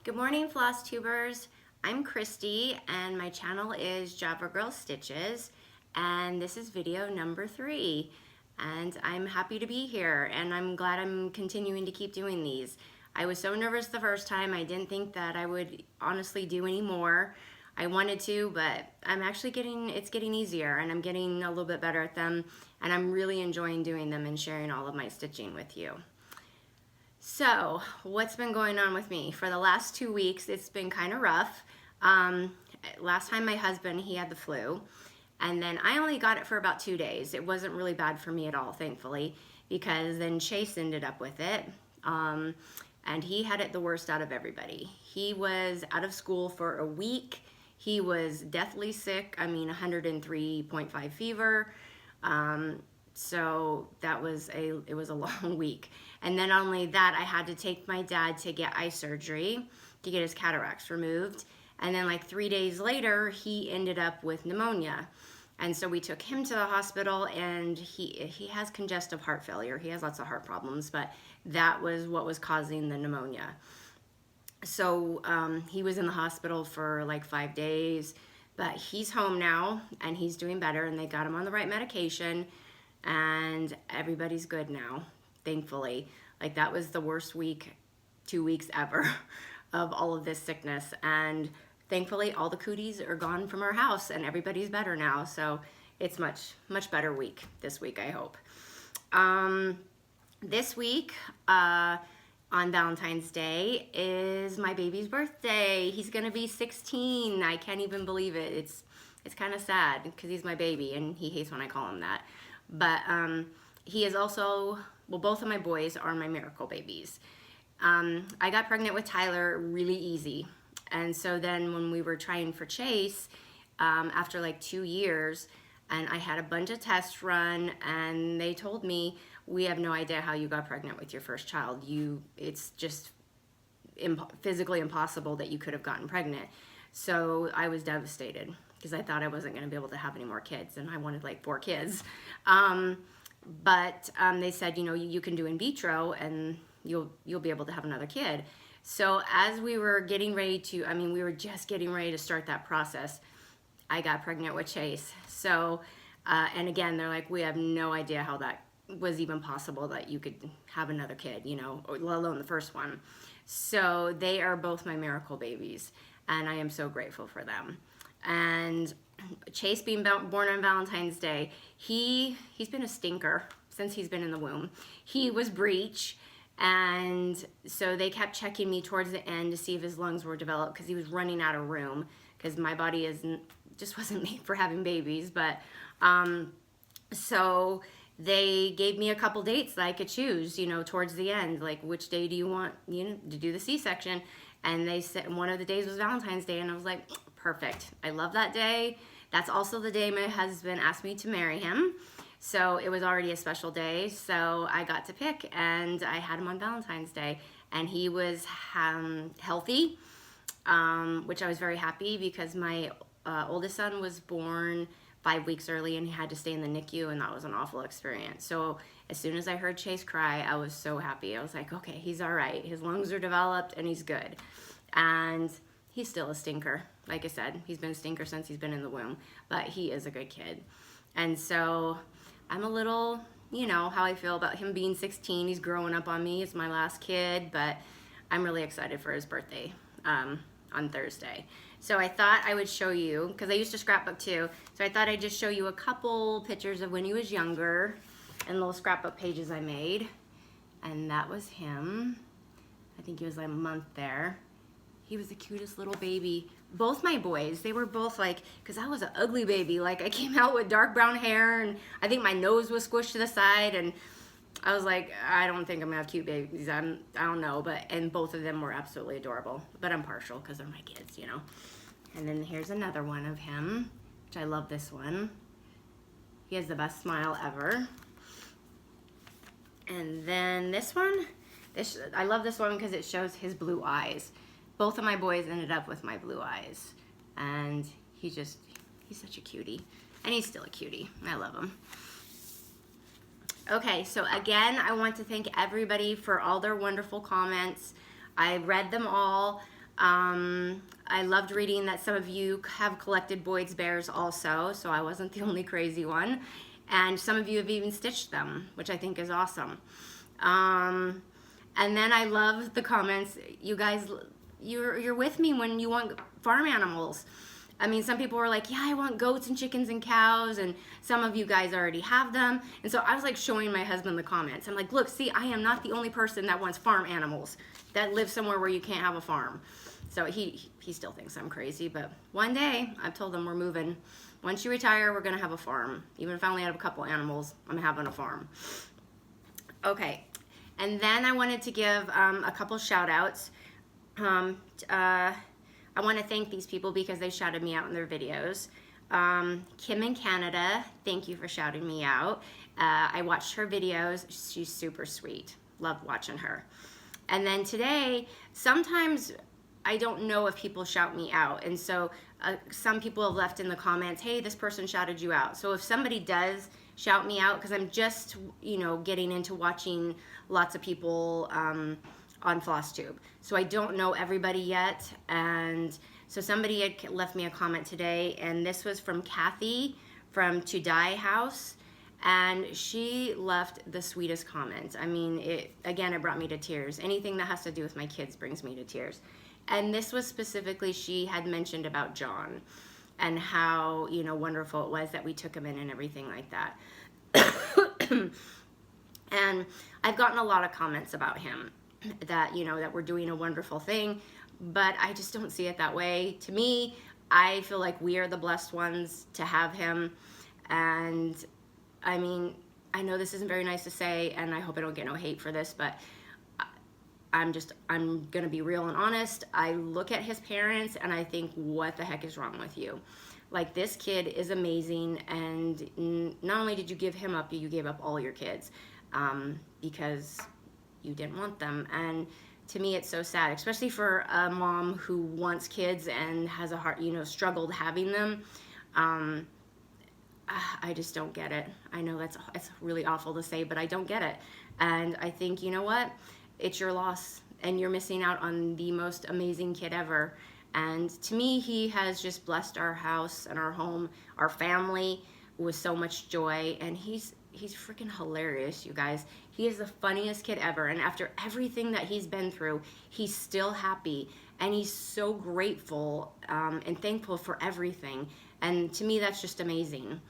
Good morning, Floss Tubers. I'm Christy and my channel is Javagirlstitches, and this is video number 3. And I'm happy to be here, and I'm glad I'm continuing to keep doing these. I was so nervous the first time. I didn't think that I would honestly do any more. I wanted to, but it's getting easier, and I'm getting a little bit better at them, and I'm really enjoying doing them and sharing all of my stitching with you. So, what's been going on with me? For the last 2 weeks, it's been kind of rough. Last time my husband, he had the flu, and then I only got it for about 2 days. It wasn't really bad for me at all, thankfully, because then Chase ended up with it, and he had it the worst out of everybody. He was out of school for a week. He was deathly sick, 103.5 fever. So it was a long week. And then not only that, I had to take my dad to get eye surgery to get his cataracts removed. And then like 3 days later, he ended up with pneumonia. And so we took him to the hospital, and he has congestive heart failure. He has lots of heart problems, but that was what was causing the pneumonia. So he was in the hospital for like 5 days, but he's home now and he's doing better, and they got him on the right medication, and everybody's good now, thankfully. Like, that was the worst 2 weeks ever of all of this sickness, and thankfully all the cooties are gone from our house and everybody's better now. So it's much better week this week, I hope. This week on Valentine's Day is my baby's birthday. He's gonna be 16. I can't even believe it. It's kind of sad because he's my baby and he hates when I call him that. But he is also, well, both of my boys are my miracle babies. I got pregnant with Tyler really easy. And so then when we were trying for Chase, after like 2 years, and I had a bunch of tests run, and they told me, we have no idea how you got pregnant with your first child. It's just physically impossible that you could have gotten pregnant. So I was devastated because I thought I wasn't going to be able to have any more kids, and I wanted like 4 kids. But they said, you can do in vitro and you'll be able to have another kid. So as we were getting ready to, we were just getting ready to start that process, I got pregnant with Chase. So, and again, they're like, we have no idea how that was even possible that you could have another kid, let alone the first one. So they are both my miracle babies, and I am so grateful for them. And Chase being born on Valentine's Day, he's been a stinker since he's been in the womb. He was breech, and so they kept checking me towards the end to see if his lungs were developed, because he was running out of room, because my body just wasn't made for having babies. But so they gave me a couple dates that I could choose, towards the end, like, which day do you want, to do the C-section? And they said one of the days was Valentine's Day, and I was like, perfect. I love that day. That's also the day my husband asked me to marry him. So it was already a special day. So I got to pick, and I had him on Valentine's Day, and he was healthy, which I was very happy, because my oldest son was born 5 weeks early, and he had to stay in the NICU, and that was an awful experience. So as soon as I heard Chase cry, I was so happy. I was like, okay, he's all right. His lungs are developed, and he's good. And he's still a stinker. Like I said, he's been a stinker since he's been in the womb, but he is a good kid. And so I'm a little, how I feel about him being 16. He's growing up on me. It's my last kid, but I'm really excited for his birthday on Thursday. So I thought I would show you, because I used to scrapbook too, so I thought I'd just show you a couple pictures of when he was younger and little scrapbook pages I made. And that was him. I think he was like a month there. He was the cutest little baby. Both my boys, they were both like, because I was an ugly baby. Like, I came out with dark brown hair, and I think my nose was squished to the side, and I was like, I don't think I'm gonna have cute babies. I don't know, and both of them were absolutely adorable. But I'm partial because they're my kids, And then here's another one of him, which I love this one. He has the best smile ever. And then this one, I love this one because it shows his blue eyes. Both of my boys ended up with my blue eyes, and he's such a cutie, and he's still a cutie. I love him. Okay, so again, I want to thank everybody for all their wonderful comments. I read them all. I loved reading that some of you have collected Boyd's Bears also, so I wasn't the only crazy one. And some of you have even stitched them, which I think is awesome. And then I love the comments. You guys, you're with me when you want farm animals. I mean, some people were like, yeah, I want goats and chickens and cows, and some of you guys already have them. And so I was like showing my husband the comments. I'm like, look, see, I am not the only person that wants farm animals, that lives somewhere where you can't have a farm. So he still thinks I'm crazy, but one day I've told him we're moving. Once you retire, we're gonna have a farm. Even if I only have a couple animals, I'm having a farm. Okay, and then I wanted to give a couple shout outs. I want to thank these people because they shouted me out in their videos. Kim in Canada, thank you for shouting me out. I watched her videos. She's super sweet. Love watching her. And then today, sometimes I don't know if people shout me out. And so some people have left in the comments, hey, this person shouted you out. So if somebody does shout me out, because I'm just, you know, getting into watching lots of people on FlossTube. So I don't know everybody yet, and so somebody had left me a comment today, and this was from Kathy from To Die House, and she left the sweetest comment. I mean, it brought me to tears. Anything that has to do with my kids brings me to tears. And this was specifically, she had mentioned about John and how, you know, wonderful it was that we took him in and everything like that. And I've gotten a lot of comments about him, that, you know, that we're doing a wonderful thing, but I just don't see it that way. To me, I feel like we are the blessed ones to have him. And I mean, I know this isn't very nice to say, and I hope I don't get no hate for this, but I'm gonna be real and honest. I look at his parents and I think, what the heck is wrong with you? Like, this kid is amazing, and not only did you give him up, you gave up all your kids because you didn't want them. And to me, it's so sad, especially for a mom who wants kids and has a heart, you know, struggled having them. I just don't get it. I know it's really awful to say, but I don't get it. And I think, you know what? It's your loss, and you're missing out on the most amazing kid ever. And to me, he has just blessed our house and our home, our family, with so much joy. And he's freaking hilarious, you guys. He is the funniest kid ever. And after everything that he's been through, he's still happy. And he's so grateful and thankful for everything. And to me, that's just amazing.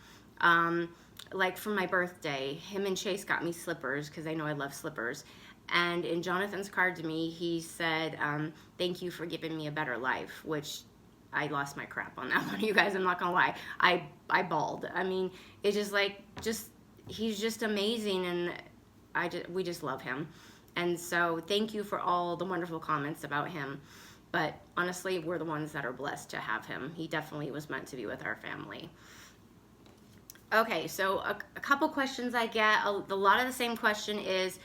Like for my birthday, him and Chase got me slippers because they know I love slippers. And in Jonathan's card to me, he said, thank you for giving me a better life, which I lost my crap on that one, you guys. I'm not gonna lie. I bawled. I mean, it's just like, he's just amazing, and we just love him. And so thank you for all the wonderful comments about him. But honestly, we're the ones that are blessed to have him. He definitely was meant to be with our family. Okay, so a couple questions I get. A lot of the same question is,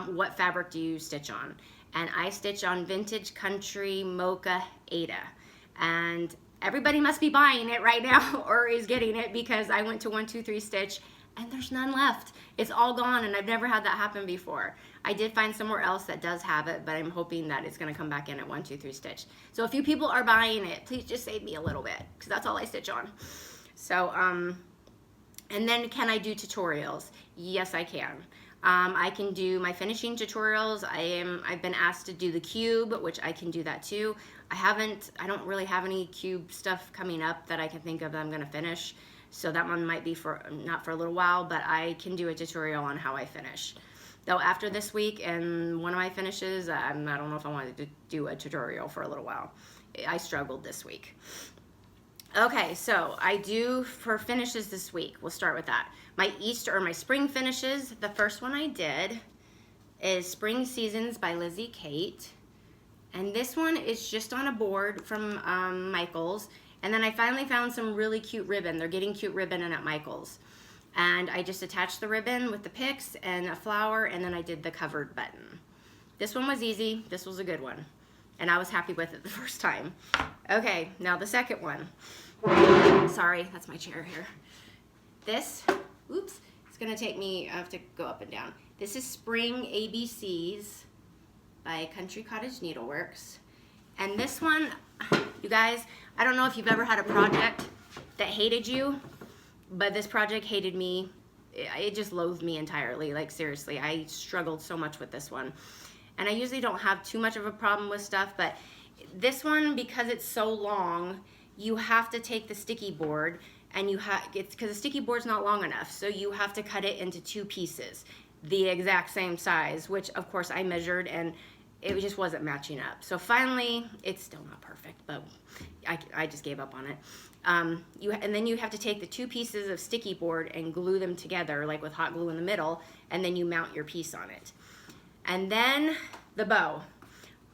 what fabric do you stitch on? And I stitch on Vintage Country Mocha Ada. And everybody must be buying it right now or is getting it, because I went to 1-2-3 Stitch and there's none left. It's all gone, and I've never had that happen before. I did find somewhere else that does have it, but I'm hoping that it's gonna come back in at 1-2-3 Stitch. So if you people are buying it, please just save me a little bit, because that's all I stitch on. So, and then can I do tutorials? Yes, I can. I can do my finishing tutorials. I've been asked to do the cube, which I can do that too. I don't really have any cube stuff coming up that I can think of that I'm gonna finish. So that one might be not for a little while, but I can do a tutorial on how I finish. Though after this week and one of my finishes, I don't know if I wanted to do a tutorial for a little while. I struggled this week. Okay, so I do for finishes this week. We'll start with that. My spring finishes, the first one I did is Spring Seasons by Lizzie Kate. And this one is just on a board from Michael's. And then I finally found some really cute ribbon. They're getting cute ribbon in at Michael's. And I just attached the ribbon with the picks and a flower, and then I did the covered button. This one was easy. This was a good one. And I was happy with it the first time. Okay, now the second one. Sorry, that's my chair here. This, oops, it's gonna take me, I have to go up and down. This is Spring ABCs by Country Cottage Needleworks. And this one, you guys, I don't know if you've ever had a project that hated you, but this project hated me. It just loathed me entirely. Like, seriously, I struggled so much with this one. And I usually don't have too much of a problem with stuff, but this one, because it's so long, you have to take the sticky board, and it's because the sticky board's not long enough, so you have to cut it into 2 pieces, the exact same size, which of course I measured, and it just wasn't matching up. So finally, it's still not perfect, but I just gave up on it. And then you have to take the 2 pieces of sticky board and glue them together, like with hot glue in the middle, and then you mount your piece on it. And then the bow.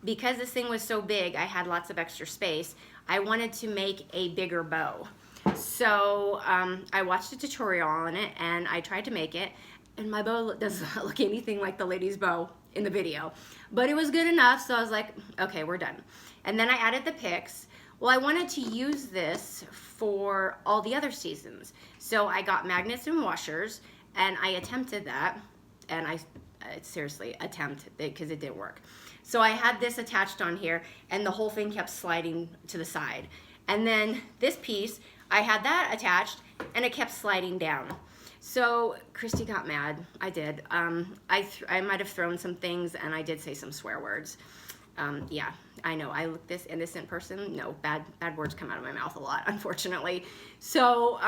Because this thing was so big, I had lots of extra space. I wanted to make a bigger bow. So I watched a tutorial on it, and I tried to make it, and my bow does not look anything like the lady's bow in the video. But it was good enough, so I was like, okay, we're done. And then I added the picks. Well, I wanted to use this for all the other seasons. So I got magnets and washers, and I attempted that, and I seriously attempted it because it didn't work. So I had this attached on here, and the whole thing kept sliding to the side. And then this piece, I had that attached, and it kept sliding down. So Christy got mad. I did. I might have thrown some things, and I did say some swear words. Yeah, I know. I look this innocent person. No, bad words come out of my mouth a lot, unfortunately. So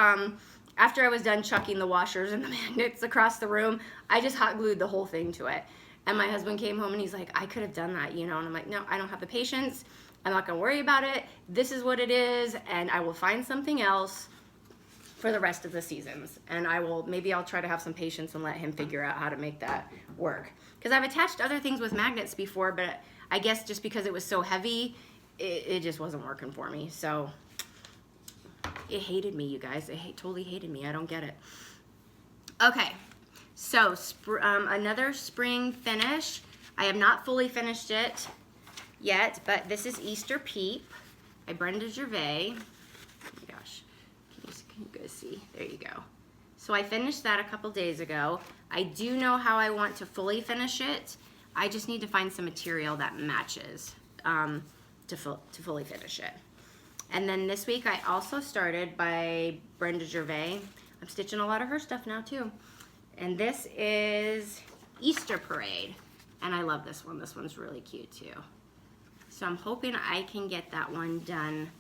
after I was done chucking the washers and the magnets across the room, I just hot glued the whole thing to it. And my husband came home and he's like, I could have done that, you know? And I'm like, no, I don't have the patience. I'm not gonna worry about it. This is what it is, and I will find something else for the rest of the seasons. And maybe I'll try to have some patience and let him figure out how to make that work. Because I've attached other things with magnets before, but I guess just because it was so heavy, it just wasn't working for me. So it hated me, you guys. It totally hated me. I don't get it. Okay, so another spring finish. I have not fully finished it yet, but this is Easter Peep by Brenda Gervais. Oh my gosh, can you guys see? There you go. So I finished that a couple days ago. I do know how I want to fully finish it. I just need to find some material that matches to fully finish it. And then this week I also started by Brenda Gervais. I'm stitching a lot of her stuff now too. And this is Easter Parade. And I love this one. This one's really cute too. So I'm hoping I can get that one done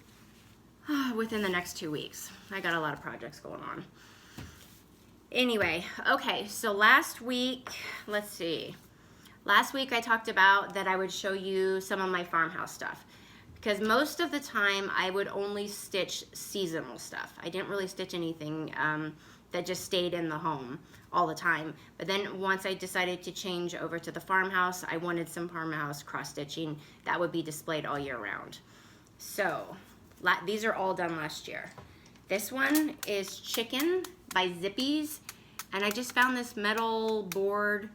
within the next 2 weeks. I got a lot of projects going on. Anyway, okay, so last week, let's see. Last week I talked about that I would show you some of my farmhouse stuff. Because most of the time I would only stitch seasonal stuff. I didn't really stitch anything that just stayed in the home all the time. But then once I decided to change over to the farmhouse, I wanted some farmhouse cross stitching that would be displayed all year round. So these are all done last year. This one is Chicken by Zippies, and I just found this metal board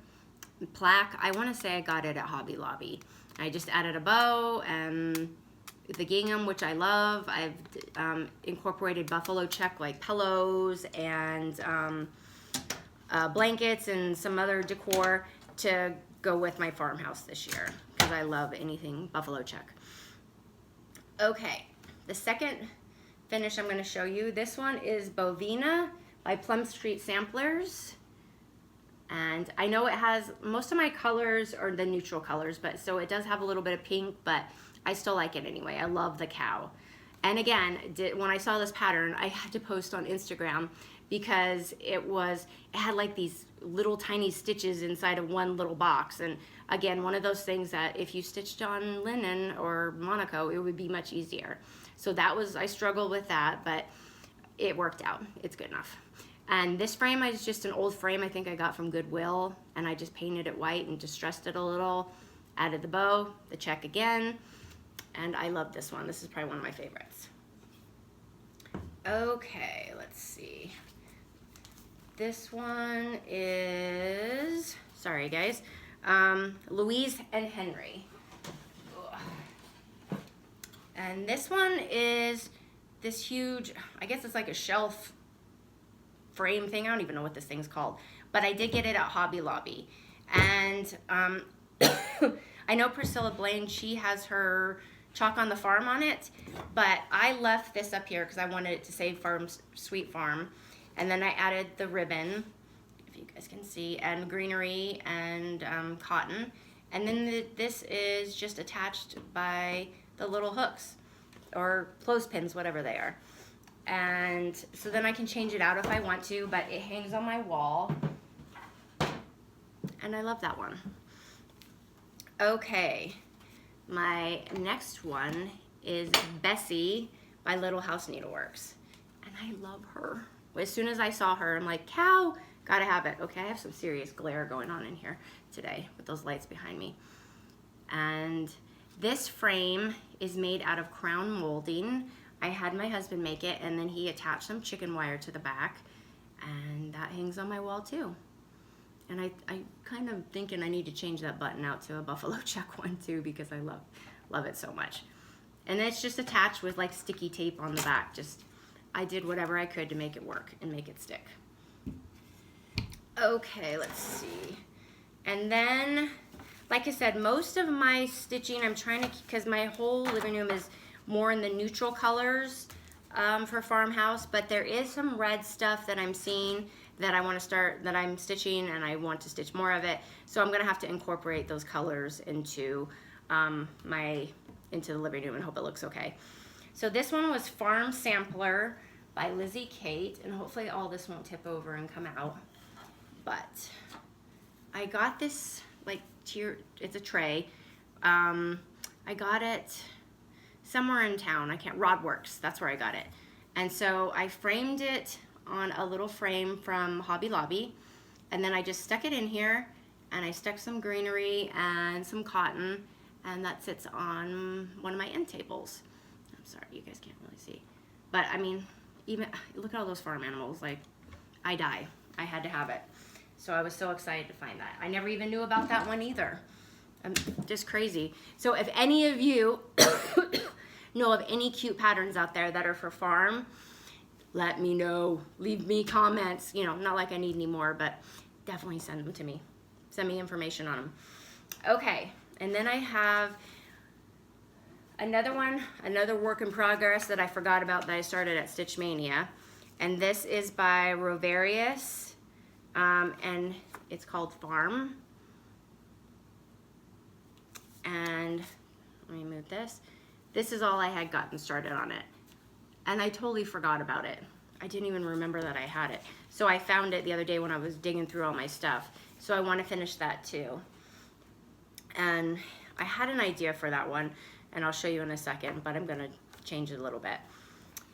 plaque. I want to say I got it at Hobby Lobby. I just added a bow and the gingham, which I love. I've incorporated buffalo check like pillows and blankets and some other decor to go with my farmhouse this year because I love anything buffalo check. Okay, the second finish I'm going to show you, this one is Bovina by Plum Street Samplers. And I know it has, most of my colors are the neutral colors, but so it does have a little bit of pink, but I still like it anyway. I love the cow. And again, when I saw this pattern, I had to post on Instagram because it had like these little tiny stitches inside of one little box. And again, one of those things that if you stitched on linen or Monaco, it would be much easier. So I struggled with that, but it worked out. It's good enough. And this frame is just an old frame I think I got from Goodwill, and I just painted it white and distressed it a little, added the bow, the check again, and I love this one. This is probably one of my favorites. Okay, let's see. This one is, sorry guys, Louise and Henry. And this one is this huge, I guess it's like a shelf frame thing. I don't even know what this thing's called, but I did get it at Hobby Lobby. And I know Priscilla Blaine, she has her Chalk on the Farm on it, but I left this up here because I wanted it to say Sweet Farm. And then I added the ribbon, if you guys can see, and greenery and cotton. And then this is just attached by the little hooks or clothespins, whatever they are. And so then I can change it out if I want to, but it hangs on my wall. And I love that one. Okay, my next one is Betsy by Little House Needleworks. And I love her. As soon as I saw her, I'm like, cow, gotta have it. Okay, I have some serious glare going on in here today with those lights behind me. And this frame is made out of crown molding. I had my husband make it, and then he attached some chicken wire to the back, and that hangs on my wall too. And I kind of thinking I need to change that button out to a buffalo check one too, because I love it so much. And it's just attached with like sticky tape on the back. Just, I did whatever I could to make it work and make it stick. Okay, let's see. And then, like I said, most of my stitching I'm trying to, because my whole living room is more in the neutral colors for Farmhouse, but there is some red stuff that I'm seeing that I want to start, that I'm stitching, and I want to stitch more of it. So I'm gonna have to incorporate those colors into into the living room and hope it looks okay. So this one was Farm Sampler by Lizzie Kate, and hopefully all this won't tip over and come out. But I got this like tier, it's a tray. I got it somewhere in town. I can't, Rodworks, that's where I got it. And so I framed it on a little frame from Hobby Lobby, and then I just stuck it in here, and I stuck some greenery and some cotton, and that sits on one of my end tables. I'm sorry, you guys can't really see. But I mean, even, look at all those farm animals, like, I die. I had to have it. So I was so excited to find that. I never even knew about that one either. I'm just crazy. So if any of you know of any cute patterns out there that are for farm, let me know. Leave me comments. You know, not like I need any more, but definitely send them to me. Send me information on them. Okay, and then I have another one, another work in progress that I forgot about that I started at Stitch Mania. And this is by Rovarius, and it's called Farm. And let me move this. This is all I had gotten started on it. And I totally forgot about it. I didn't even remember that I had it. So I found it the other day when I was digging through all my stuff. So I want to finish that too. And I had an idea for that one, and I'll show you in a second, but I'm gonna change it a little bit.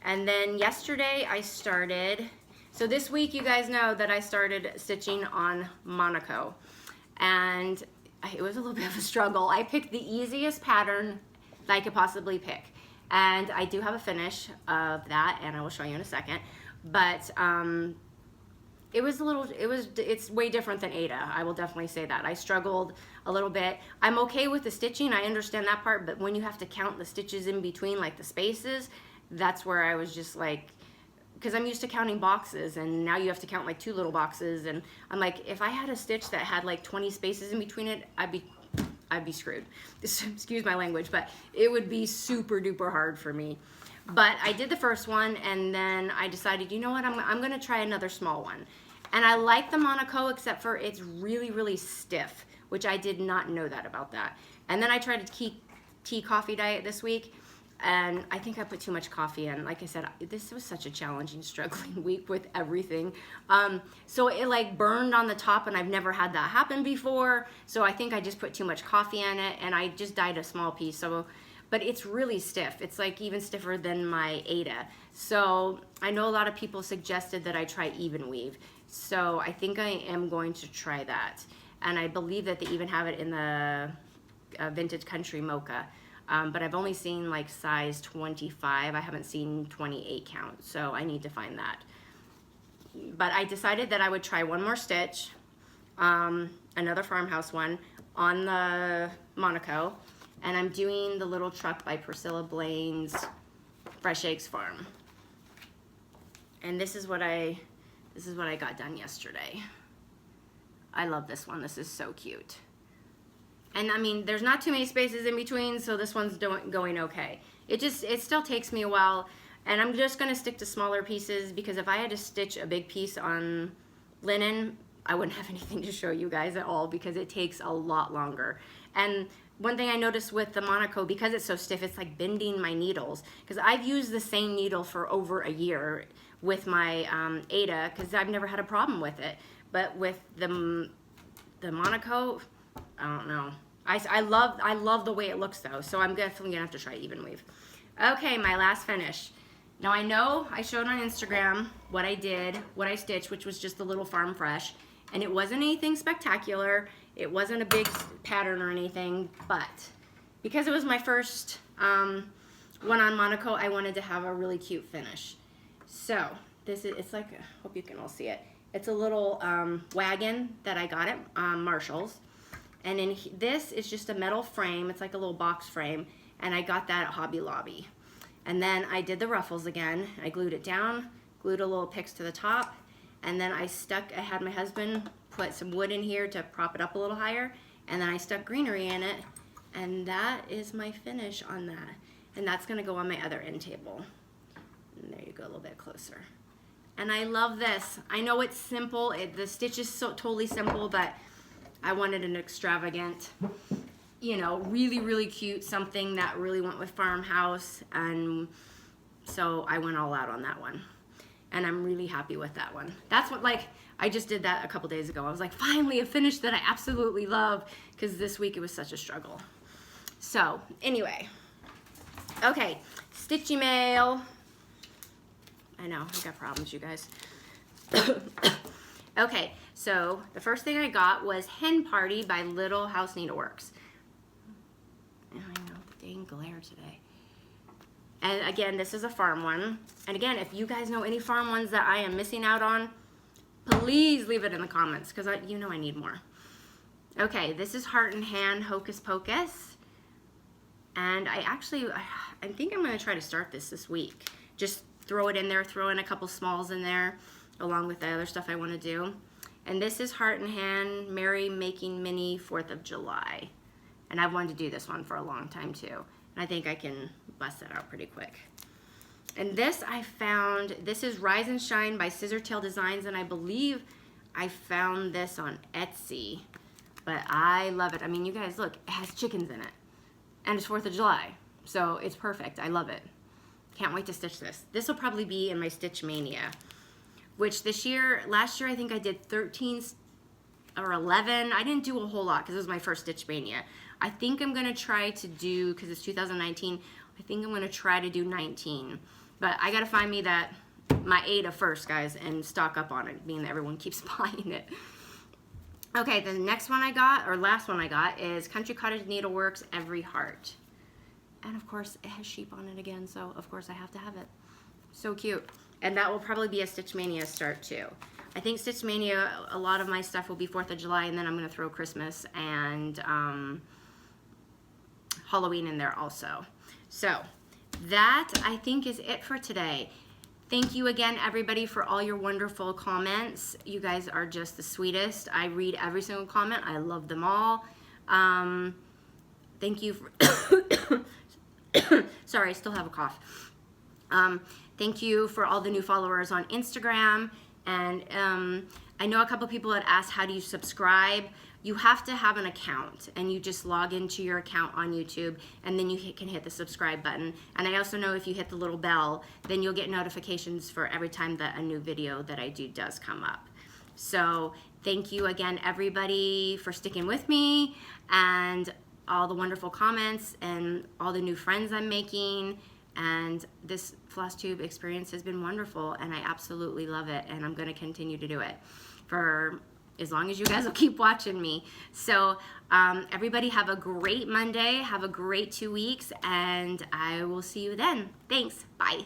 And then yesterday I started, so this week you guys know that I started stitching on Monaco. And it was a little bit of a struggle. I picked the easiest pattern that I could possibly pick. And I do have a finish of that, and I will show you in a second. But it was a little, it's way different than Ada. I will definitely say that. I struggled a little bit. I'm okay with the stitching, I understand that part, but when you have to count the stitches in between, like the spaces, that's where I was just like, because I'm used to counting boxes, and now you have to count like 2 little boxes, and I'm like, if I had a stitch that had like 20 spaces in between it, I'd be screwed. Excuse my language, but it would be super duper hard for me. But I did the first one, and then I decided, you know what, I'm gonna try another small one. And I like the Monaco, except for it's really, really stiff, which I did not know that about that. And then I tried a tea coffee diet this week, and I think I put too much coffee in. Like I said, this was such a challenging, struggling week with everything. So it like burned on the top, and I've never had that happen before. So I think I just put too much coffee in it, and I just dyed a small piece. So, but it's really stiff. It's like even stiffer than my Ada. So I know a lot of people suggested that I try even weave. So I think I am going to try that. And I believe that they even have it in the Vintage Country Mocha. But I've only seen like size 25. I haven't seen 28 count, so I need to find that. But I decided that I would try one more stitch, another Farmhouse one, on the Monaco, and I'm doing the Little Truck by Priscilla Blaine's Fresh Eggs Farm. And this is what I got done yesterday. I love this one. This is so cute. And I mean, there's not too many spaces in between, so this one's going okay. It still takes me a while, and I'm just gonna stick to smaller pieces, because if I had to stitch a big piece on linen, I wouldn't have anything to show you guys at all, because it takes a lot longer. And one thing I noticed with the Monaco, because it's so stiff, it's like bending my needles, because I've used the same needle for over a year with my Ada, because I've never had a problem with it. But with the Monaco, I don't know. I love the way it looks though, so I'm definitely gonna have to try even weave. Okay, my last finish. Now I know I showed on Instagram what I stitched, which was just a little Farm Fresh, and it wasn't anything spectacular. It wasn't a big pattern or anything, but because it was my first one on Monaco, I wanted to have a really cute finish. So it's like, I hope you can all see it. It's a little wagon that I got at Marshall's. And in this is just a metal frame. It's like a little box frame. And I got that at Hobby Lobby. And then I did the ruffles again. I glued it down, glued a little picks to the top. And then I had my husband put some wood in here to prop it up a little higher. And then I stuck greenery in it. And that is my finish on that. And that's gonna go on my other end table. And there you go, a little bit closer. And I love this. I know it's simple. The stitch is totally simple, but I wanted an extravagant, you know, really, really cute, something that really went with farmhouse. And so I went all out on that one. And I'm really happy with that one. That's what, like, I just did that a couple days ago. I was like, finally a finish that I absolutely love, because this week it was such a struggle. So anyway, okay, stitchy mail. I know, I got problems, you guys. Okay, so the first thing I got was Hen Party by Little House Needleworks. I know, the dang glare today. And again, this is a farm one. And again, if you guys know any farm ones that I am missing out on, please leave it in the comments, because you know I need more. Okay, this is Heart and Hand Hocus Pocus. And I think I'm going to try to start this week. Just throw it in there, throw in a couple smalls in there, along with the other stuff I want to do. And this is Heart and Hand Merry Making Mini 4th of July. And I've wanted to do this one for a long time too. And I think I can bust that out pretty quick. And this I found, this is Rise and Shine by Scissortail Designs, and I believe I found this on Etsy. But I love it. I mean, you guys, look, it has chickens in it. And it's 4th of July. So it's perfect. I love it. Can't wait to stitch this. This will probably be in my Stitch Mania, which last year I think I did 13 or 11. I didn't do a whole lot because it was my first Stitch Mania. I think I'm going to try to do, because it's 2019, I think I'm going to try to do 19. But I got to find me my Ada first, guys, and stock up on it, being that everyone keeps buying it. Okay, the next one I got, or last one I got, is Country Cottage Needleworks Every Heart. And of course, it has sheep on it again, so of course I have to have it. So cute. And that will probably be a Stitch Mania start too. I think Stitch Mania, a lot of my stuff will be 4th of July, and then I'm going to throw Christmas and Halloween in there also. So that, I think, is it for today. Thank you again, everybody, for all your wonderful comments. You guys are just the sweetest. I read every single comment. I love them all. Thank you for... Sorry, I still have a cough. Thank you for all the new followers on Instagram. And I know a couple people had asked, how do you subscribe? You have to have an account, and you just log into your account on YouTube, and then you can hit the subscribe button. And I also know if you hit the little bell, then you'll get notifications for every time that a new video that I do does come up. So thank you again, everybody, for sticking with me, and all the wonderful comments, and all the new friends I'm making. And this floss tube experience has been wonderful, and I absolutely love it, and I'm going to continue to do it for as long as you guys will keep watching me. So everybody have a great Monday, have a great 2 weeks, and I will see you then. Thanks. Bye.